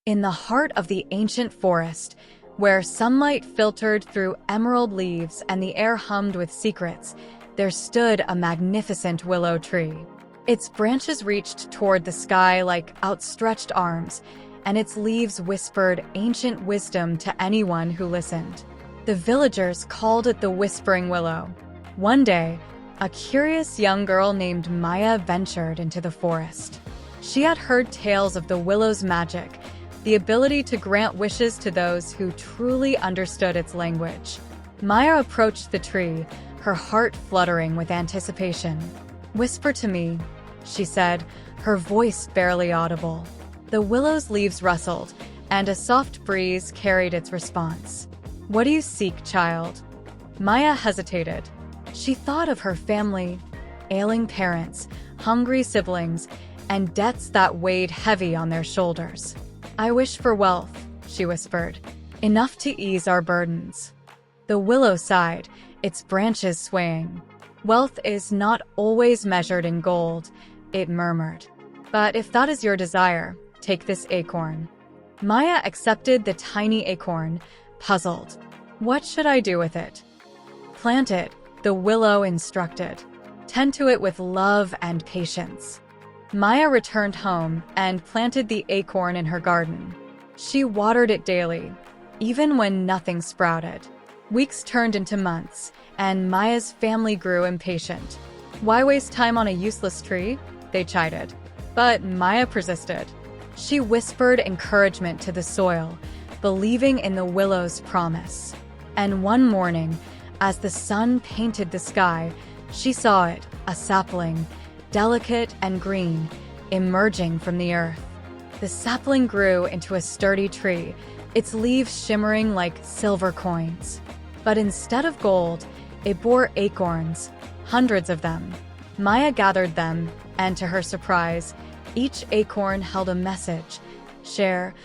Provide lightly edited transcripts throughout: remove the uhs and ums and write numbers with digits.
In the heart of the ancient forest, where sunlight filtered through emerald leaves and the air hummed with secrets, there stood a magnificent willow tree. Its branches reached toward the sky like outstretched arms, and its leaves whispered ancient wisdom to anyone who listened. The villagers called it the Whispering Willow. One day, a curious young girl named Maya ventured into the forest. She had heard tales of the willow's magic, the ability to grant wishes to those who truly understood its language. Maya approached the tree, her heart fluttering with anticipation. "Whisper to me," she said, her voice barely audible. The willow's leaves rustled, and a soft breeze carried its response. "What do you seek, child?" Maya hesitated. She thought of her family, ailing parents, hungry siblings, and debts that weighed heavy on their shoulders. "I wish for wealth," she whispered, "enough to ease our burdens." The willow sighed, its branches swaying. "Wealth is not always measured in gold," it murmured. "But if that is your desire, take this acorn." Maya accepted the tiny acorn, puzzled. "What should I do with it?" "Plant it," the willow instructed. "Tend to it with love and patience." Maya returned home and planted the acorn in her garden. She watered it daily, even when nothing sprouted. Weeks turned into months, and Maya's family grew impatient. "Why waste time on a useless tree?" they chided. But Maya persisted. She whispered encouragement to the soil, believing in the willow's promise. And one morning, as the sun painted the sky, she saw it, a sapling, delicate and green, emerging from the earth. The sapling grew into a sturdy tree, its leaves shimmering like silver coins. But instead of gold, it bore acorns, hundreds of them. Maya gathered them, and to her surprise, each acorn held a message: share,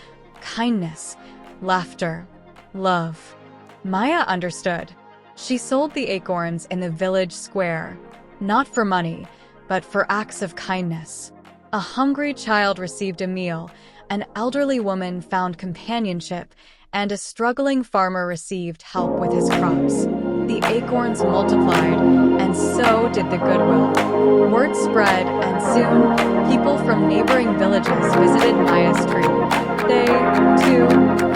kindness, laughter, love. Maya understood. She sold the acorns in the village square, not for money, but for acts of kindness. A hungry child received a meal, an elderly woman found companionship, and a struggling farmer received help with his crops. The acorns multiplied, and so did the goodwill. Word spread, and soon, people from neighboring villages visited Maya's tree. They, too,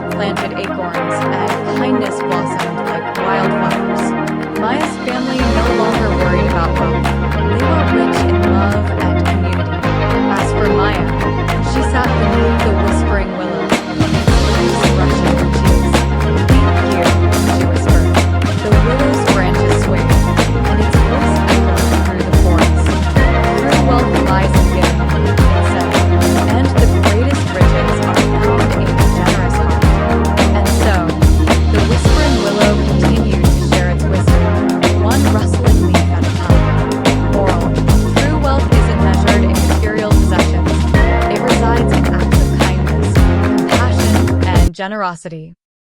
planted acorns, and kindness blossomed like wildflowers. Maya's family no longer worried about wealth. They were rich in love and community. As for Maya, she sat beneath the whispering willow, tears rushing her cheeks. "Thank you," she whispered. The willow's branches swayed, and its voice echoed through the forest. "True wealth lies in giving," it said, "and the greatest riches are found in a generous heart." And so, the whispering willow continued to share its wisdom, one rustling leaf at a time. Moral: true wealth isn't measured in material possessions. It resides in acts of kindness, compassion, and generosity.